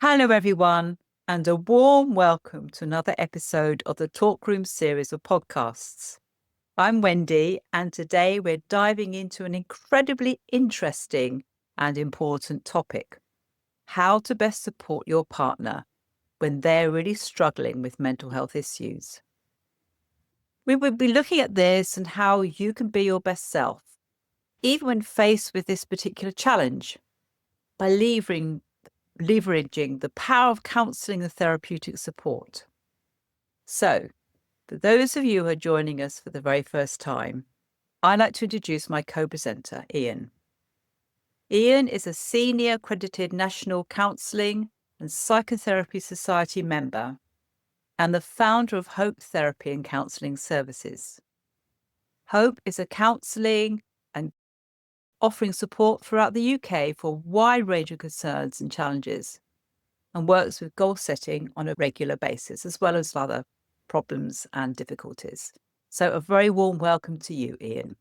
Hello, everyone, and a warm welcome to another episode of the Talkroom series of podcasts. I'm Wendy, and today we're diving into an incredibly interesting and important topic: how to best support your partner when they're really struggling with mental health issues. We will be looking at this and how you can be your best self, even when faced with this particular challenge, by leveraging the power of counselling and therapeutic support. So, for those of you who are joining us for the very first time, I'd like to introduce my co-presenter, Ian. Ian is a senior accredited National Counselling and Psychotherapy Society member and the founder of Hope Therapy and Counselling Services. Hope is a counselling and offering support throughout the UK for a wide range of concerns and challenges, and works with goal setting on a regular basis, as well as other problems and difficulties. So a very warm welcome to you, Ian.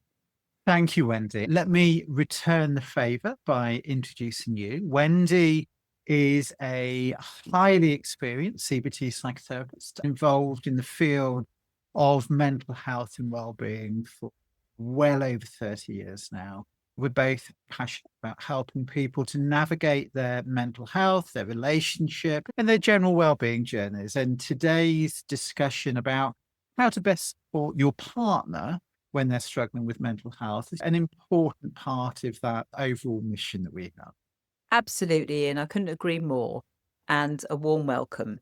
Thank you, Wendy. Let me return the favour by introducing you. Wendy is a highly experienced CBT psychotherapist involved in the field of mental health and well-being for well over 30 years now. We're both passionate about helping people to navigate their mental health, their relationship, and their general well-being journeys. And today's discussion about how to best support your partner when they're struggling with mental health is an important part of that overall mission that we have. Absolutely, Ian. I couldn't agree more. And a warm welcome.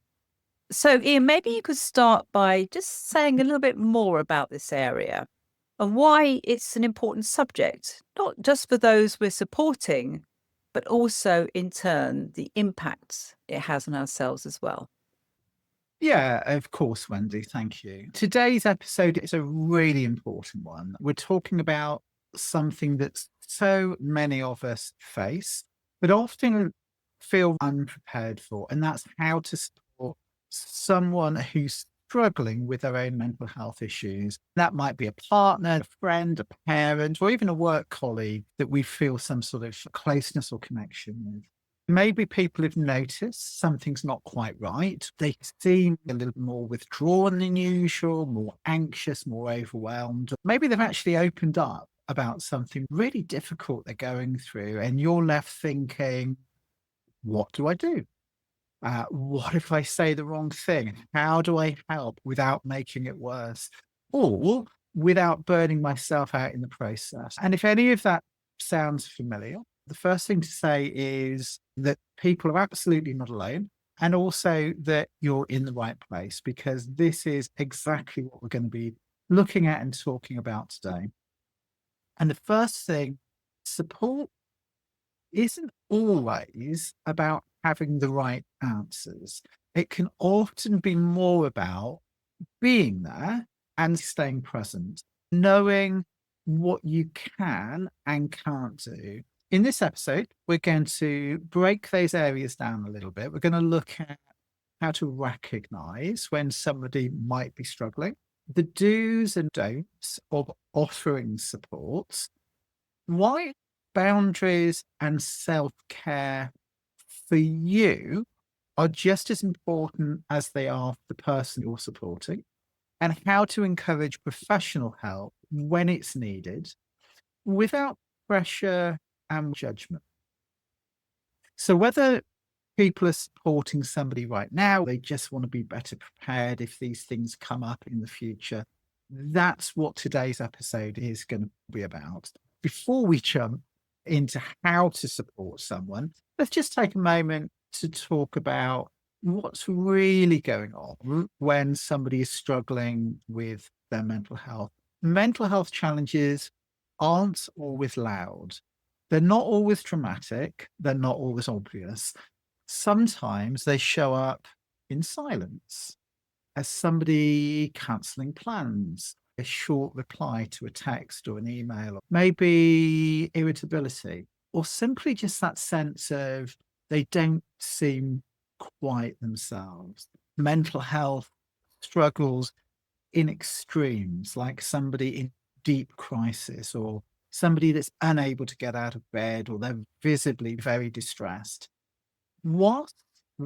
So, Ian, maybe you could start by just saying a little bit more about this area and why it's an important subject, not just for those we're supporting, but also in turn the impact it has on ourselves as well. Yeah, of course, Wendy. Thank you. Today's episode is a really important one. We're talking about something that so many of us face, but often feel unprepared for, and that's how to support someone who's struggling with their own mental health issues. That might be a partner, a friend, a parent, or even a work colleague that we feel some sort of closeness or connection with. Maybe people have noticed something's not quite right. They seem a little more withdrawn than usual, more anxious, more overwhelmed. Maybe they've actually opened up about something really difficult they're going through, and you're left thinking, what do I do? What if I say the wrong thing? How do I help without making it worse? Or without burning myself out in the process? And if any of that sounds familiar, the first thing to say is that people are absolutely not alone, and also that you're in the right place, because this is exactly what we're going to be looking at and talking about today. And the first thing, support isn't always about having the right answers. It can often be more about being there and staying present, knowing what you can and can't do. In this episode, we're going to break those areas down a little bit. We're going to look at how to recognize when somebody might be struggling, the do's and don'ts of offering support, why boundaries and self-care for you are just as important as they are for the person you're supporting, and how to encourage professional help when it's needed without pressure and judgment. So, whether people are supporting somebody right now, they just want to be better prepared if these things come up in the future, that's what today's episode is going to be about. Before we jump into how to support someone, let's just take a moment to talk about what's really going on when somebody is struggling with their mental health. Mental health challenges aren't always loud. They're not always dramatic. They're not always obvious. Sometimes they show up in silence, as somebody cancelling plans, a short reply to a text or an email, or maybe irritability, or simply just that sense of they don't seem quite themselves. Mental health struggles in extremes, like somebody in deep crisis, or somebody that's unable to get out of bed, or they're visibly very distressed. What's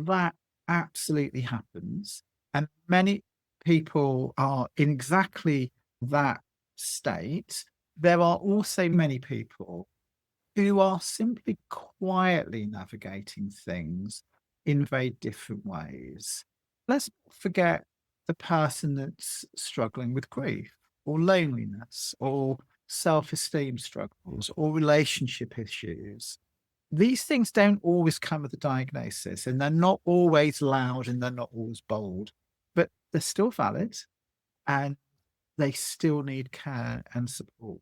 that absolutely happens. And many people are in exactly that state. There are also many people who are simply quietly navigating things in very different ways. Let's not forget the person that's struggling with grief or loneliness or self esteem struggles or relationship issues. These things don't always come with a diagnosis, and they're not always loud and they're not always bold, but they're still valid and they still need care and support.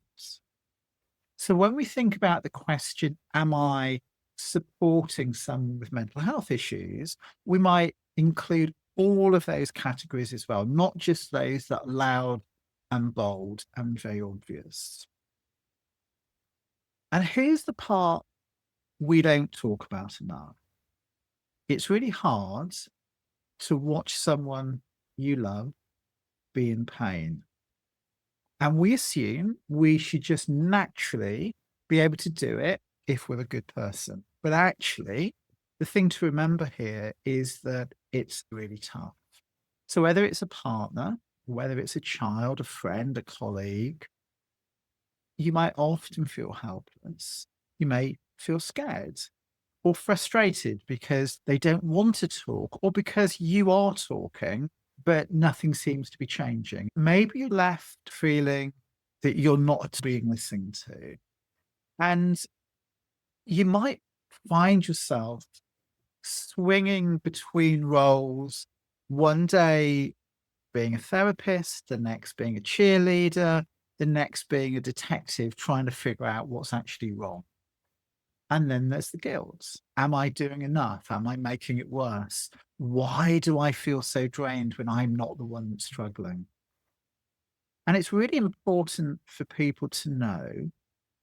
So when we think about the question, am I supporting someone with mental health issues? We might include all of those categories as well, not just those that are loud and bold and very obvious. And here's the part we don't talk about enough. It's really hard to watch someone you love be in pain. And we assume we should just naturally be able to do it if we're a good person. But actually, the thing to remember here is that it's really tough. So whether it's a partner, whether it's a child, a friend, a colleague, you might often feel helpless. You may feel scared or frustrated because they don't want to talk or because you are talking, but nothing seems to be changing. Maybe you're left feeling that you're not being listened to. And you might find yourself swinging between roles, one day being a therapist, the next being a cheerleader, the next being a detective, trying to figure out what's actually wrong. And then there's the guilt. Am I doing enough? Am I making it worse? Why do I feel so drained when I'm not the one that's struggling? And it's really important for people to know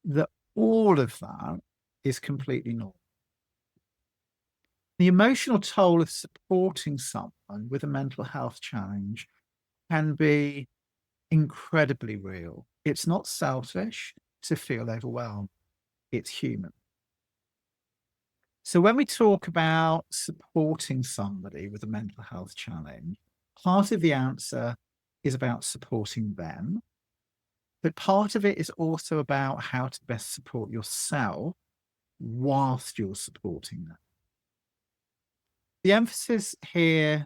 that all of that is completely normal. The emotional toll of supporting someone with a mental health challenge can be incredibly real. It's not selfish to feel overwhelmed, it's human. So, when we talk about supporting somebody with a mental health challenge, part of the answer is about supporting them, but part of it is also about how to best support yourself whilst you're supporting them. The emphasis here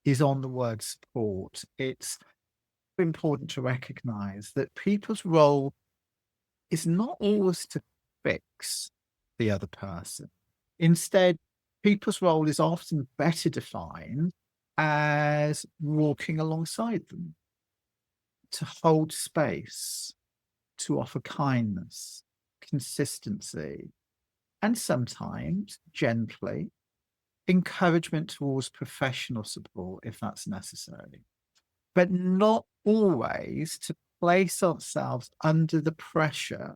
is on the word support. It's important to recognize that people's role is not always to fix the other person. Instead, people's role is often better defined as walking alongside them, to hold space, to offer kindness, consistency, and sometimes gently encouragement towards professional support if that's necessary, but not always to place ourselves under the pressure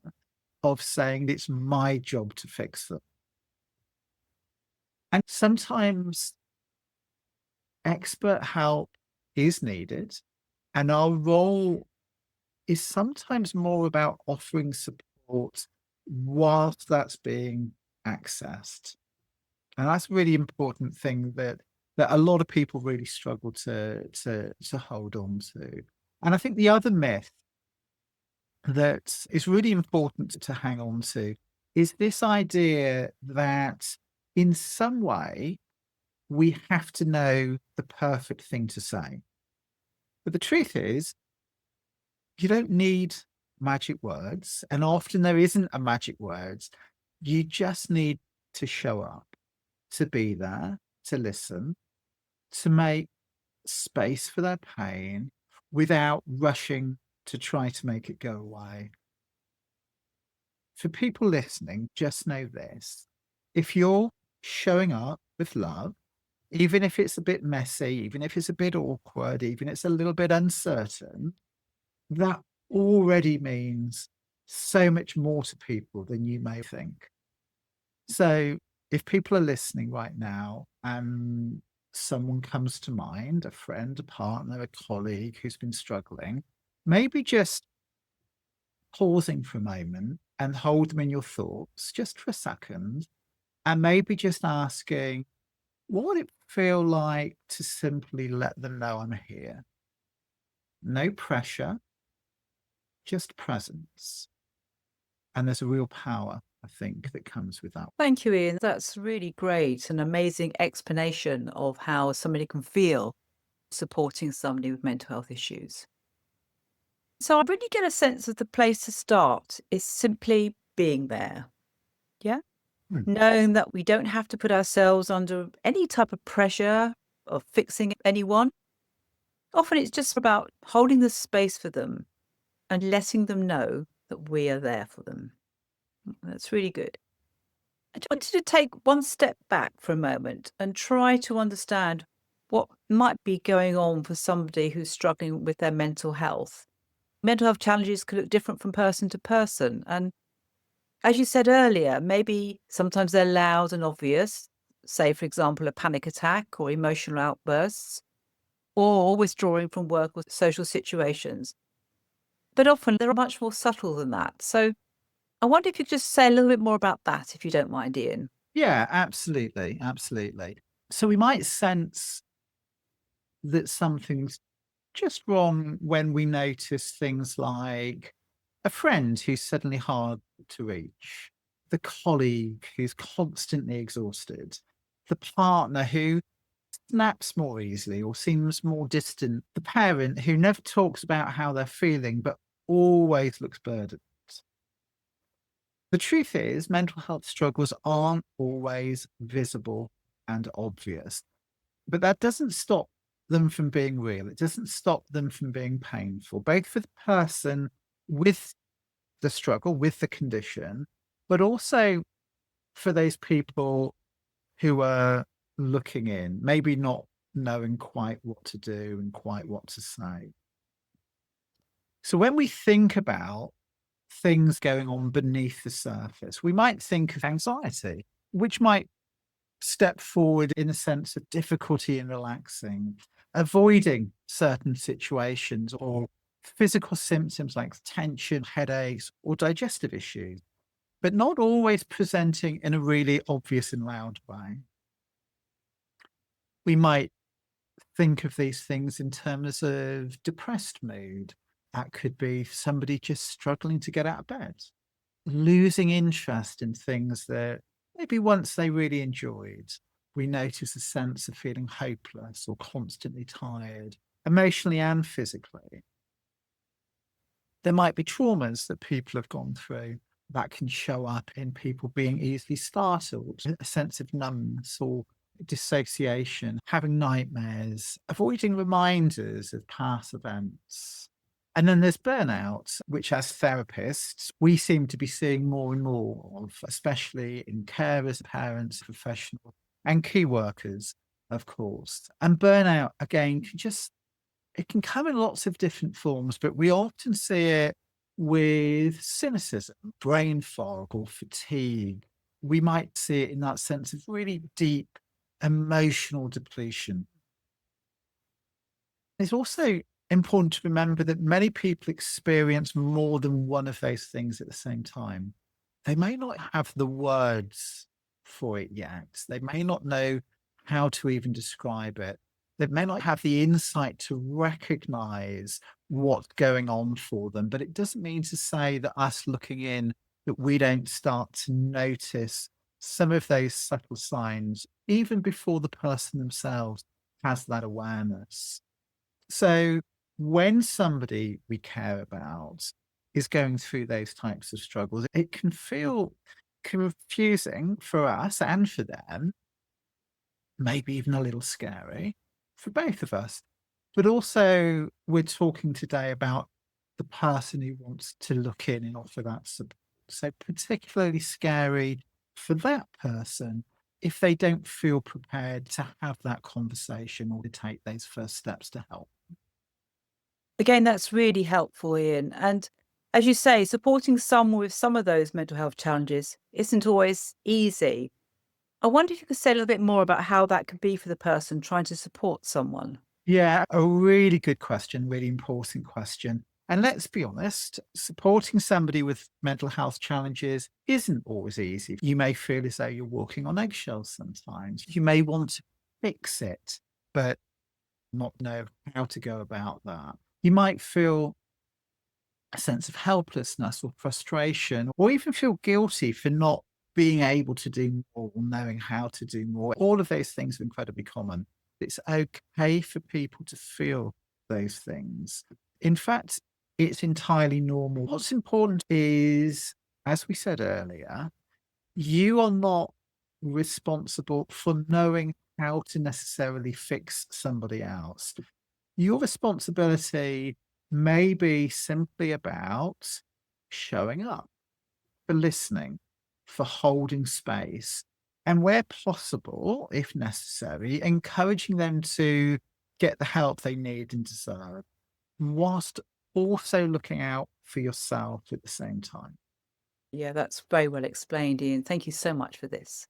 of saying it's my job to fix them. And sometimes expert help is needed, and our role is sometimes more about offering support whilst that's being accessed. And that's a really important thing that a lot of people really struggle to hold on to. And I think the other myth that is really important to hang on to is this idea that in some way we have to know the perfect thing to say. But the truth is, you don't need magic words. And often there isn't a magic words. You just need to show up, to be there, to listen, to make space for their pain without rushing to try to make it go away. For people listening, just know this. If you're showing up with love, even if it's a bit messy, even if it's a bit awkward, even if it's a little bit uncertain, that already means so much more to people than you may think. So if people are listening right now and someone comes to mind, a friend, a partner, a colleague who's been struggling, maybe just pausing for a moment and hold them in your thoughts just for a second, and maybe just asking, What would it feel like to simply let them know I'm here? No pressure, just presence. And there's a real power, I think, that comes with that. Thank you, Ian. That's really great. An amazing explanation of how somebody can feel supporting somebody with mental health issues. So I really get a sense of the place to start is simply being there. Yeah. Hmm. Knowing that we don't have to put ourselves under any type of pressure of fixing anyone. Often it's just about holding the space for them and letting them know that we are there for them. That's really good. I just wanted to take one step back for a moment and try to understand what might be going on for somebody who's struggling with their mental health. Mental health challenges could look different from person to person. And as you said earlier, maybe sometimes they're loud and obvious, say, for example, a panic attack or emotional outbursts, or withdrawing from work or social situations. But often they're much more subtle than that. So I wonder if you could just say a little bit more about that, if you don't mind, Ian. Yeah, absolutely. Absolutely. So we might sense that something's just wrong when we notice things like a friend who's suddenly hard to reach, the colleague who's constantly exhausted, the partner who snaps more easily or seems more distant, the parent who never talks about how they're feeling but always looks burdened. The truth is, mental health struggles aren't always visible and obvious, but that doesn't stop them from being real. It doesn't stop them from being painful, both for the person with the struggle, with the condition, but also for those people who are looking in, maybe not knowing quite what to do and quite what to say. So when we think about things going on beneath the surface, we might think of anxiety, which might step forward in a sense of difficulty in relaxing, avoiding certain situations, or physical symptoms like tension, headaches, or digestive issues, but not always presenting in a really obvious and loud way. We might think of these things in terms of depressed mood. That could be somebody just struggling to get out of bed, losing interest in things that maybe once they really enjoyed. We notice a sense of feeling hopeless or constantly tired, emotionally and physically. There might be traumas that people have gone through that can show up in people being easily startled, a sense of numbness or dissociation, having nightmares, avoiding reminders of past events. And then there's burnout, which as therapists, we seem to be seeing more and more of, especially in carers, parents, professionals, and key workers, of course. And burnout, again, it can come in lots of different forms, but we often see it with cynicism, brain fog, or fatigue. We might see it in that sense of really deep emotional depletion. It's also important to remember that many people experience more than one of those things at the same time. They may not have the words for it yet. They may not know how to even describe it. They may not have the insight to recognize what's going on for them. But it doesn't mean to say that us looking in, that we don't start to notice some of those subtle signs, even before the person themselves has that awareness. So when somebody we care about is going through those types of struggles, it can feel confusing for us and for them, maybe even a little scary for both of us. But also, we're talking today about the person who wants to look in and offer that support. So, particularly scary for that person if they don't feel prepared to have that conversation or to take those first steps to help. Again, that's really helpful, Ian. And as you say, supporting someone with some of those mental health challenges isn't always easy. I wonder if you could say a little bit more about how that could be for the person trying to support someone. Yeah, a really good question, really important question. And let's be honest, supporting somebody with mental health challenges isn't always easy. You may feel as though you're walking on eggshells sometimes. You may want to fix it, but not know how to go about that. You might feel a sense of helplessness or frustration, or even feel guilty for not being able to do more or knowing how to do more. All of those things are incredibly common. It's okay for people to feel those things. In fact, it's entirely normal. What's important is, as we said earlier, you are not responsible for knowing how to necessarily fix somebody else. Your responsibility may be simply about showing up, for listening, for holding space, and where possible, if necessary, encouraging them to get the help they need and deserve, whilst also looking out for yourself at the same time. Yeah, that's very well explained, Ian. Thank you so much for this.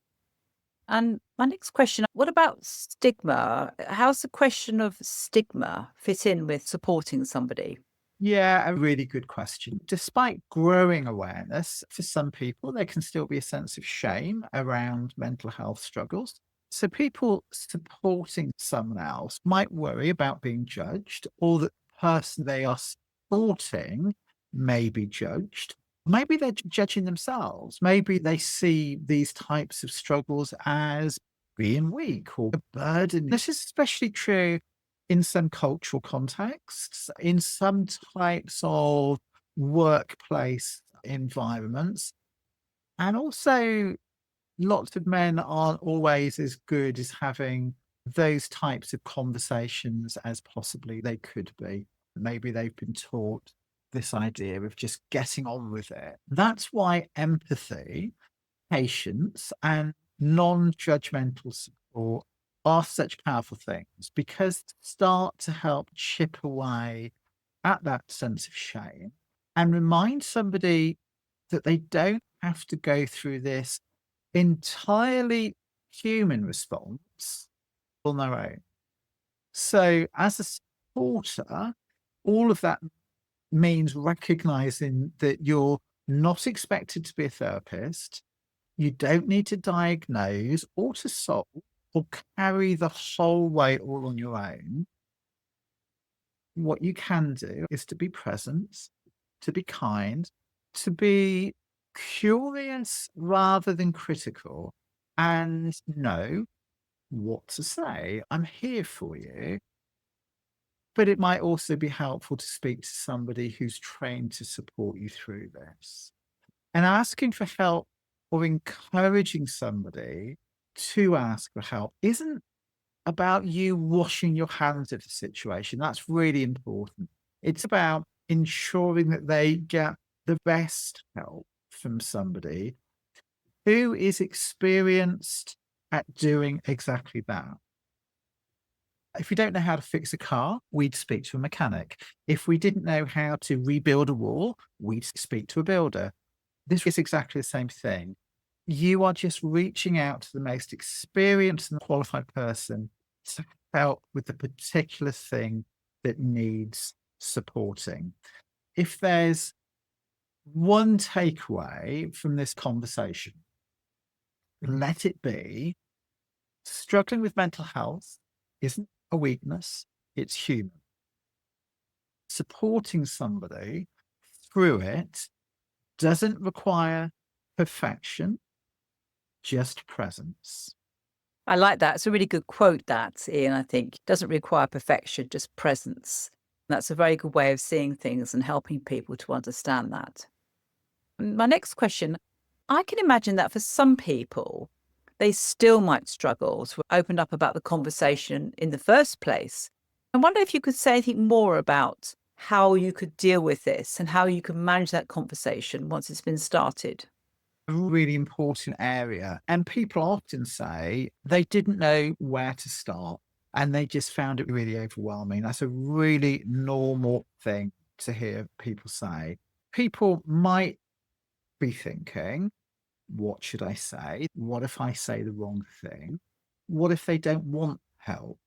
And my next question, what about stigma? How's the question of stigma fit in with supporting somebody? Yeah, a really good question. Despite growing awareness, for some people, there can still be a sense of shame around mental health struggles. So, people supporting someone else might worry about being judged, or that the person they are supporting may be judged. Maybe they're judging themselves. Maybe they see these types of struggles as being weak or a burden. This is especially true in some cultural contexts, in some types of workplace environments. And also, lots of men aren't always as good as having those types of conversations as possibly they could be. Maybe they've been taught this idea of just getting on with it. That's why empathy, patience, and non-judgmental support are such powerful things, because they start to help chip away at that sense of shame and remind somebody that they don't have to go through this entirely human response on their own. So, as a supporter, all of that means recognizing that you're not expected to be a therapist. You don't need to diagnose or to solve or carry the whole weight all on your own. What you can do is to be present, to be kind, to be curious rather than critical, and know what to say. I'm here for you. But it might also be helpful to speak to somebody who's trained to support you through this. And asking for help or encouraging somebody to ask for help isn't about you washing your hands of the situation. That's really important. It's about ensuring that they get the best help from somebody who is experienced at doing exactly that. If we don't know how to fix a car, we'd speak to a mechanic. If we didn't know how to rebuild a wall, we'd speak to a builder. This is exactly the same thing. You are just reaching out to the most experienced and qualified person to help with the particular thing that needs supporting. If there's one takeaway from this conversation, let it be: struggling with mental health isn't a weakness, it's human. Supporting somebody through it doesn't require perfection, just presence. I like that. It's a really good quote, that, Ian, I think. Doesn't require perfection, just presence. That's a very good way of seeing things and helping people to understand that. My next question, I can imagine that for some people, they still might struggle to open up about the conversation in the first place. I wonder if you could say anything more about how you could deal with this and how you can manage that conversation once it's been started. A really important area. And people often say they didn't know where to start and they just found it really overwhelming. That's a really normal thing to hear people say. People might be thinking, what should I say? What if I say the wrong thing? What if they don't want help?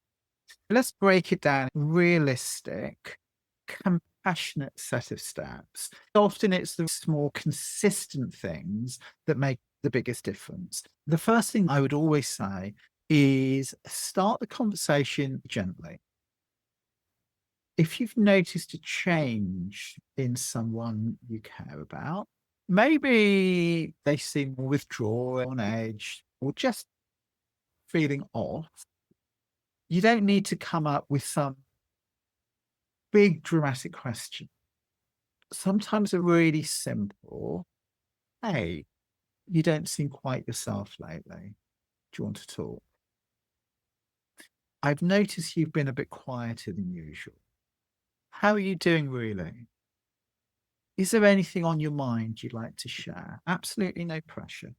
Let's break it down. Realistic, compassionate set of steps. Often it's the small, consistent things that make the biggest difference. The first thing I would always say is start the conversation gently. If you've noticed a change in someone you care about, maybe they seem more withdrawn, on edge, or just feeling off, you don't need to come up with some big dramatic question. Sometimes a really simple, hey, you don't seem quite yourself lately. Do you want to talk? I've noticed you've been a bit quieter than usual. How are you doing really? Is there anything on your mind you'd like to share? Absolutely no pressure.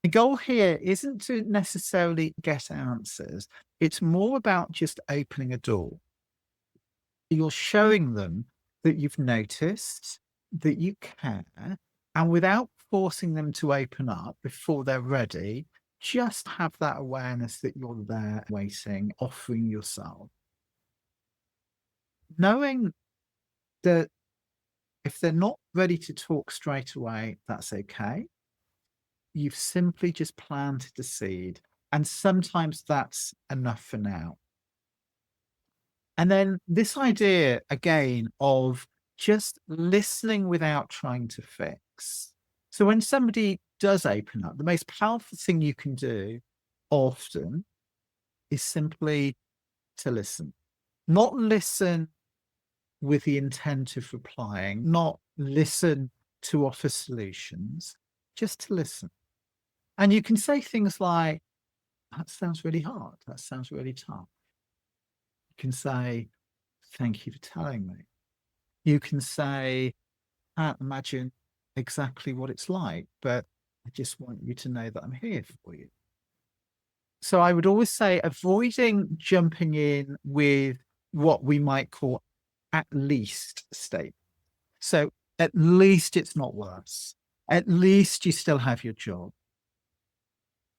The goal here isn't to necessarily get answers. It's more about just opening a door. You're showing them that you've noticed, that you care, and without forcing them to open up before they're ready, just have that awareness that you're there waiting, offering yourself. Knowing that if they're not ready to talk straight away, that's okay. You've simply just planted the seed. And sometimes that's enough for now. And then this idea again of just listening without trying to fix. So when somebody does open up, the most powerful thing you can do often is simply to listen. Not listen with the intent of replying, not listen to offer solutions, just to listen. And you can say things like, that sounds really hard. That sounds really tough. You can say, thank you for telling me. You can say, I can't imagine exactly what it's like, but I just want you to know that I'm here for you. So I would always say avoiding jumping in with what we might call at least state. So at least it's not worse. At least you still have your job.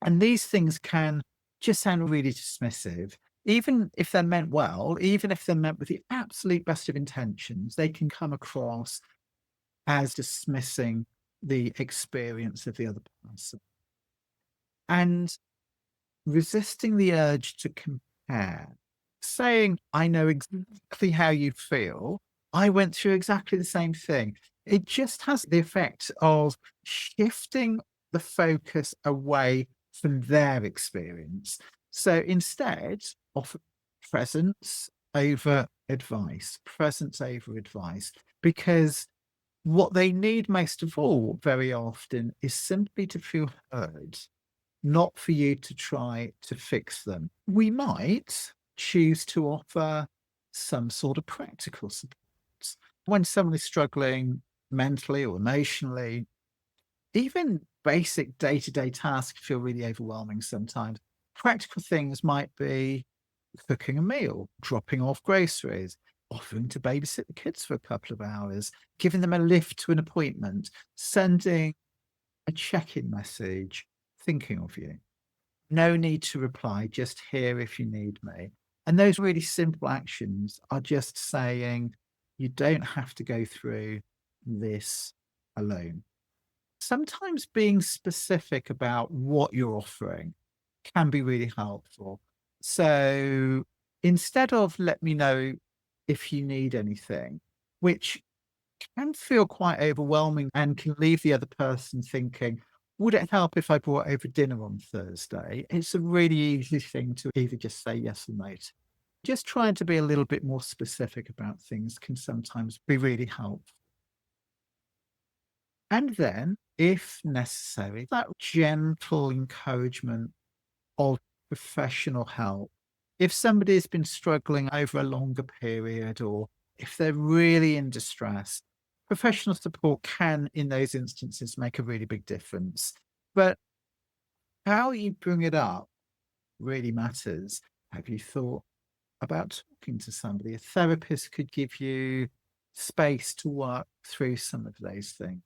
And these things can just sound really dismissive. Even if they're meant well, even if they're meant with the absolute best of intentions, they can come across as dismissing the experience of the other person. And resisting the urge to compare, saying, I know exactly how you feel. I went through exactly the same thing. It just has the effect of shifting the focus away from their experience. So instead, offer presence over advice, because what they need most of all, very often, is simply to feel heard, not for you to try to fix them. We might choose to offer some sort of practical support. When someone is struggling mentally or emotionally, even basic day to day tasks feel really overwhelming sometimes. Practical things might be cooking a meal, dropping off groceries, offering to babysit the kids for a couple of hours, giving them a lift to an appointment, sending a check in message, thinking of you. No need to reply, just here if you need me. And those really simple actions are just saying, you don't have to go through this alone. Sometimes being specific about what you're offering can be really helpful. So instead of let me know if you need anything, which can feel quite overwhelming and can leave the other person thinking, would it help if I brought over dinner on Thursday? It's a really easy thing to either just say yes or no to. Just trying to be a little bit more specific about things can sometimes be really helpful. And then, if necessary, that gentle encouragement of professional help. If somebody has been struggling over a longer period or if they're really in distress, professional support can, in those instances, make a really big difference. But how you bring it up really matters. Have you thought about talking to somebody? A therapist could give you space to work through some of those things.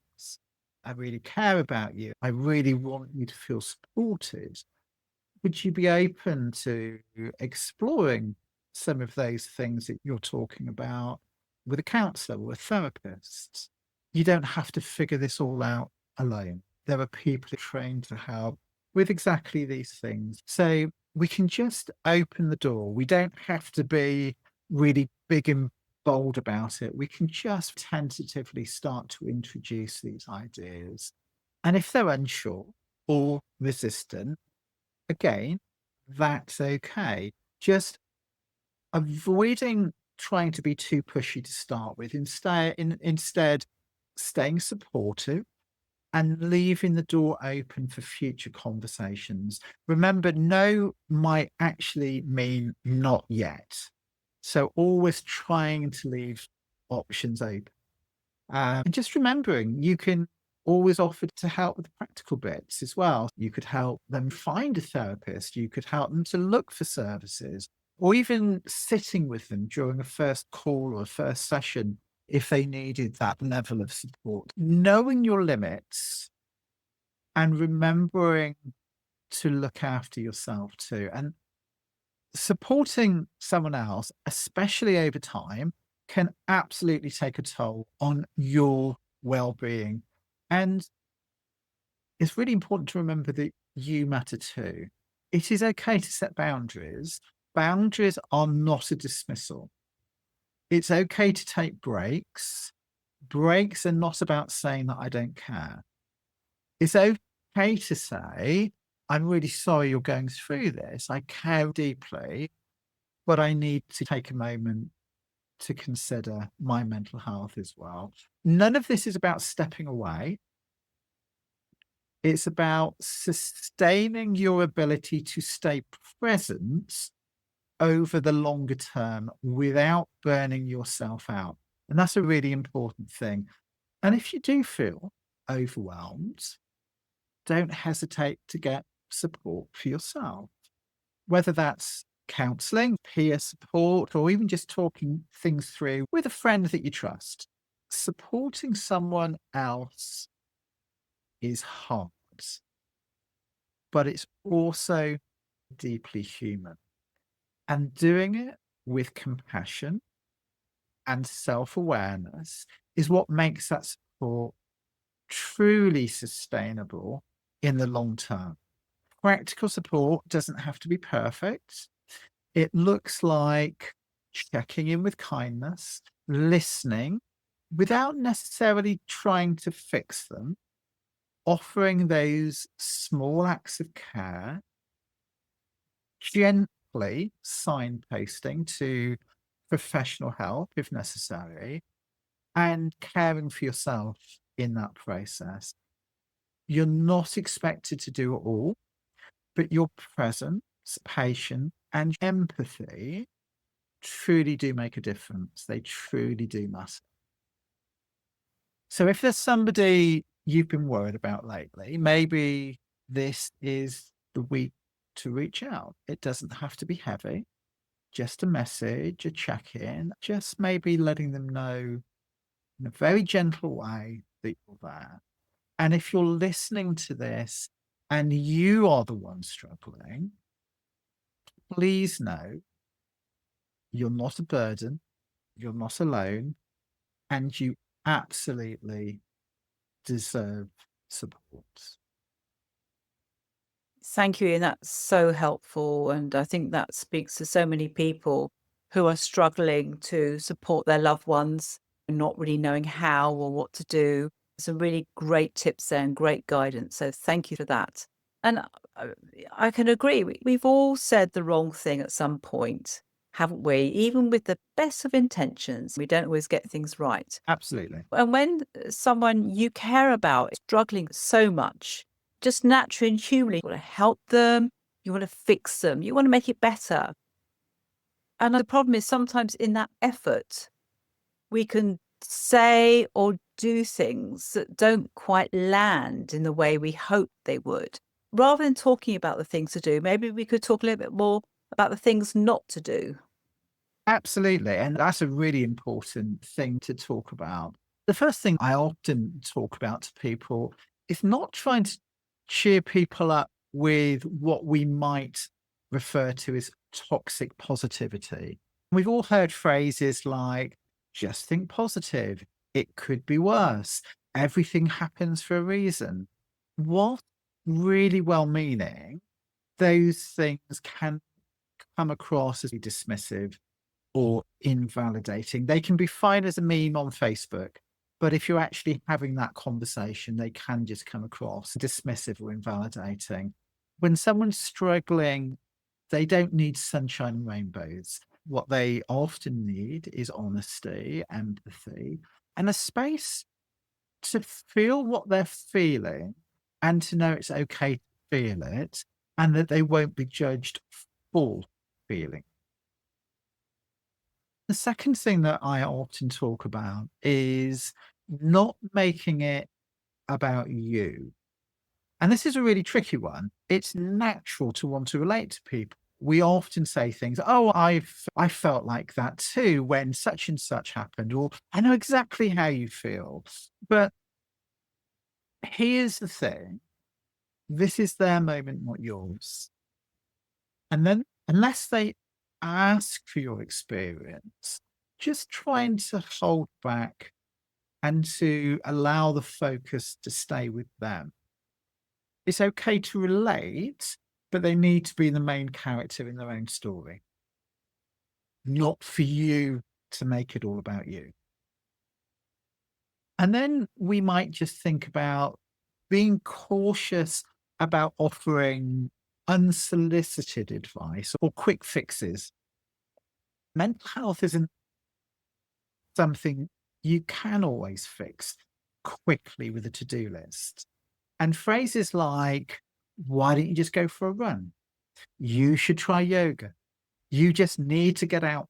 I really care about you. I really want you to feel supported. Would you be open to exploring some of those things that you're talking about with a counselor or a therapist? You don't have to figure this all out alone. There are people trained to help with exactly these things. So we can just open the door. We don't have to be really big and bold about it. We can just tentatively start to introduce these ideas. And if they're unsure or resistant, again, that's okay. Just avoiding trying to be too pushy to start with. Instead, staying supportive and leaving the door open for future conversations. Remember, no might actually mean not yet. So always trying to leave options open. And just remembering you can always offer to help with the practical bits as well. You could help them find a therapist, you could help them to look for services, or even sitting with them during a first call or a first session if they needed that level of support. Knowing your limits and remembering to look after yourself too. And supporting someone else, especially over time, can absolutely take a toll on your well-being. And it's really important to remember that you matter too. It is okay to set boundaries. Boundaries are not a dismissal. It's okay to take breaks. Breaks are not about saying that I don't care. It's okay to say, I'm really sorry you're going through this. I care deeply, but I need to take a moment to consider my mental health as well. None of this is about stepping away. It's about sustaining your ability to stay present over the longer term without burning yourself out. And that's a really important thing. And if you do feel overwhelmed, don't hesitate to get support for yourself, whether that's counseling, peer support, or even just talking things through with a friend that you trust. Supporting someone else is hard, but it's also deeply human. And doing it with compassion and self awareness is what makes that support truly sustainable in the long term. Practical support doesn't have to be perfect. It looks like checking in with kindness, listening without necessarily trying to fix them, offering those small acts of care, gently signposting to professional help if necessary, and caring for yourself in that process. You're not expected to do it all, but your presence, patience, and empathy truly do make a difference. They truly do matter. So if there's somebody you've been worried about lately, maybe this is the week to reach out. It doesn't have to be heavy, just a message, a check in, just maybe letting them know in a very gentle way that you're there. And if you're listening to this and you are the one struggling, please know you're not a burden, you're not alone, and you absolutely deserve support. Thank you, Ian. That's so helpful. And I think that speaks to so many people who are struggling to support their loved ones and not really knowing how or what to do. Some really great tips there and great guidance. So thank you for that. And uh, I can agree. We've all said the wrong thing at some point, haven't we? Even with the best of intentions, we don't always get things right. Absolutely. And when someone you care about is struggling so much, just naturally and humanly, you want to help them, you want to fix them, you want to make it better. And the problem is sometimes in that effort, we can say or do things that don't quite land in the way we hope they would. Rather than talking about the things to do, maybe we could talk a little bit more about the things not to do. Absolutely. And that's a really important thing to talk about. The first thing I often talk about to people is not trying to cheer people up with what we might refer to as toxic positivity. We've all heard phrases like, just think positive, it could be worse, everything happens for a reason. What really well meaning those things can come across as dismissive or invalidating. They can be fine as a meme on Facebook, but if you're actually having that conversation, they can just come across dismissive or invalidating. When someone's struggling, they don't need sunshine and rainbows. What they often need is honesty, empathy, and a space to feel what they're feeling and to know it's okay to feel it and that they won't be judged for feeling. The second thing that I often talk about is not making it about you. And this is a really tricky one. It's natural to want to relate to people. We often say things, oh, I felt like that too when such and such happened, or I know exactly how you feel. But here's the thing. This is their moment, not yours. And then unless they ask for your experience, just trying to hold back and to allow the focus to stay with them. It's okay to relate, but they need to be the main character in their own story, not for you to make it all about you. And then we might just think about being cautious about offering unsolicited advice or quick fixes. Mental health isn't something you can always fix quickly with a to-do list. And phrases like, why don't you just go for a run? You should try yoga. You just need to get out.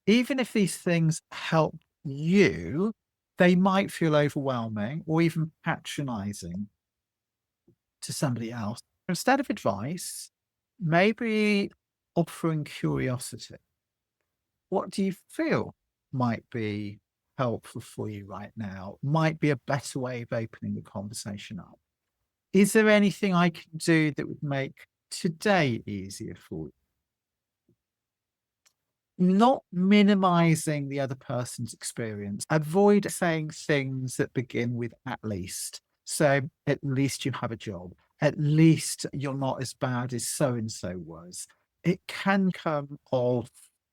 Even if these things help you, they might feel overwhelming or even patronizing to somebody else. Instead of advice, maybe offering curiosity. What do you feel might be helpful for you right now? Might be a better way of opening the conversation up. Is there anything I can do that would make today easier for you? Not minimizing the other person's experience. Avoid saying things that begin with at least. So, at least you have a job. At least you're not as bad as so and so was. It can come off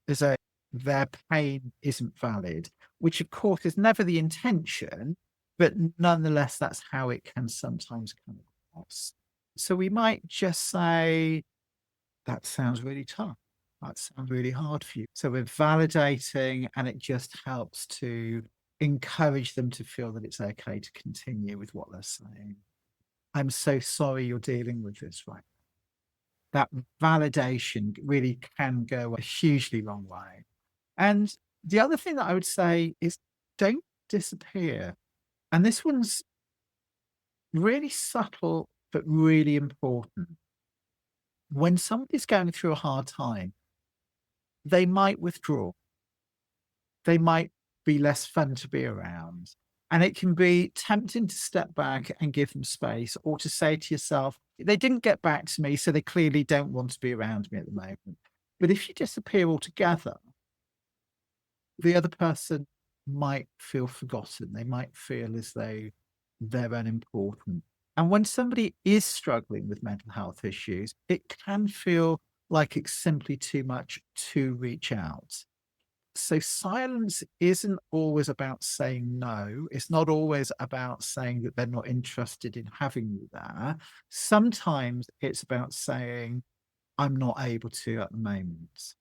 as a their pain isn't valid, which of course is never the intention, but nonetheless, that's how it can sometimes come across. So we might just say, that sounds really tough. That sounds really hard for you. So we're validating, and it just helps to encourage them to feel that it's okay to continue with what they're saying. I'm so sorry you're dealing with this right. That validation really can go a hugely long way. And the other thing that I would say is don't disappear. And this one's really subtle, but really important. When somebody's going through a hard time, they might withdraw. They might be less fun to be around. And it can be tempting to step back and give them space, or to say to yourself, they didn't get back to me, so they clearly don't want to be around me at the moment. But if you disappear altogether, the other person might feel forgotten. They might feel as though they're unimportant. And when somebody is struggling with mental health issues, it can feel like it's simply too much to reach out. So silence isn't always about saying no. It's not always about saying that they're not interested in having you there. Sometimes it's about saying, I'm not able to at the moment.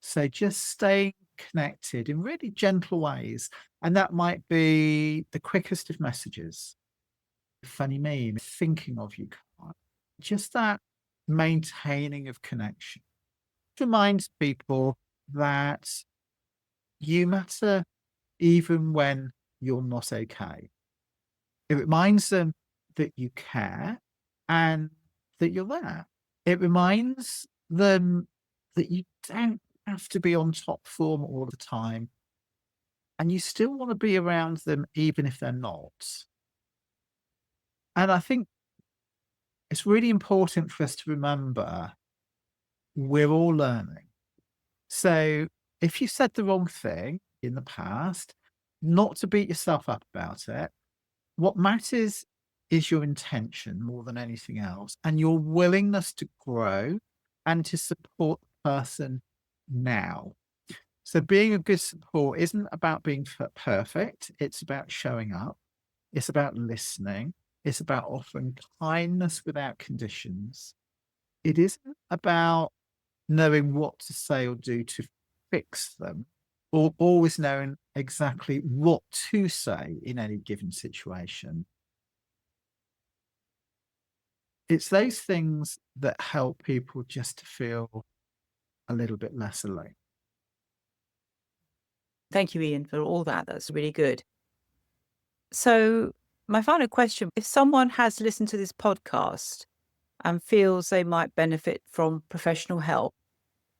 So just staying connected in really gentle ways. And that might be the quickest of messages, funny meme, thinking of you. Just that maintaining of connection reminds people that you matter even when you're not okay. It reminds them that you care and that you're there. It reminds them that you don't have to be on top form all the time, and you still want to be around them even if they're not. And I think it's really important for us to remember we're all learning. So if you said the wrong thing in the past, not to beat yourself up about it. What matters is your intention more than anything else, and your willingness to grow and to support the person now. So being a good support isn't about being perfect. It's about showing up. It's about listening. It's about offering kindness without conditions. It isn't about knowing what to say or do to fix them, or always knowing exactly what to say in any given situation. It's those things that help people just to feel a little bit less alone. Thank you, Ian, for all that. That's really good. So, my final question, if someone has listened to this podcast and feels they might benefit from professional help,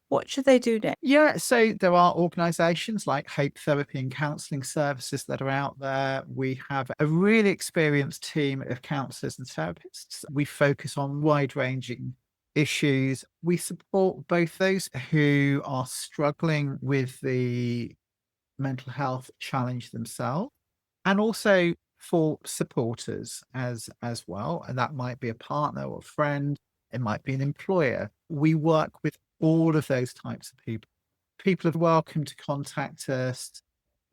what should they do next? Yeah, so there are organisations like Hope Therapy and Counselling Services that are out there. We have a really experienced team of counsellors and therapists. We focus on wide-ranging issues. We support both those who are struggling with the mental health challenge themselves, and also for supporters as well. And that might be a partner or a friend, it might be an employer. We work with all of those types of people. People are welcome to contact us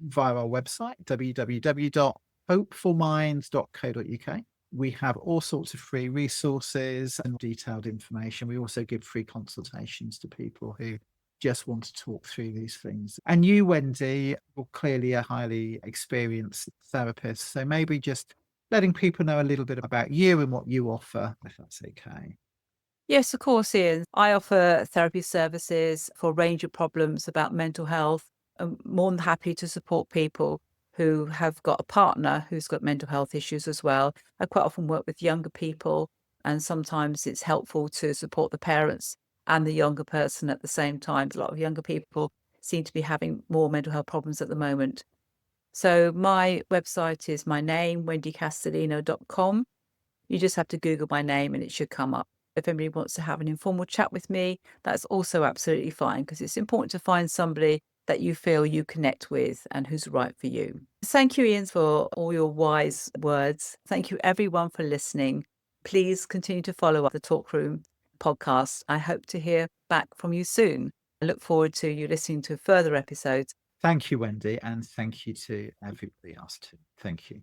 via our website, www.hopeforminds.co.uk. We have all sorts of free resources and detailed information. We also give free consultations to people who just want to talk through these things. And you, Wendy, are clearly a highly experienced therapist. So maybe just letting people know a little bit about you and what you offer, if that's okay. Yes, of course, Ian. I offer therapy services for a range of problems about mental health. I'm more than happy to support people who have got a partner who's got mental health issues as well. I quite often work with younger people, and sometimes it's helpful to support the parents and the younger person at the same time. A lot of younger people seem to be having more mental health problems at the moment. So my website is my name, wendycastellino.com. You just have to Google my name and it should come up. If anybody wants to have an informal chat with me, that's also absolutely fine, because it's important to find somebody that you feel you connect with and who's right for you. Thank you, Ian, for all your wise words. Thank you, everyone, for listening. Please continue to follow up the Talk Room podcast. I hope to hear back from you soon. I look forward to you listening to further episodes. Thank you, Wendy, and thank you to everybody else too. Thank you.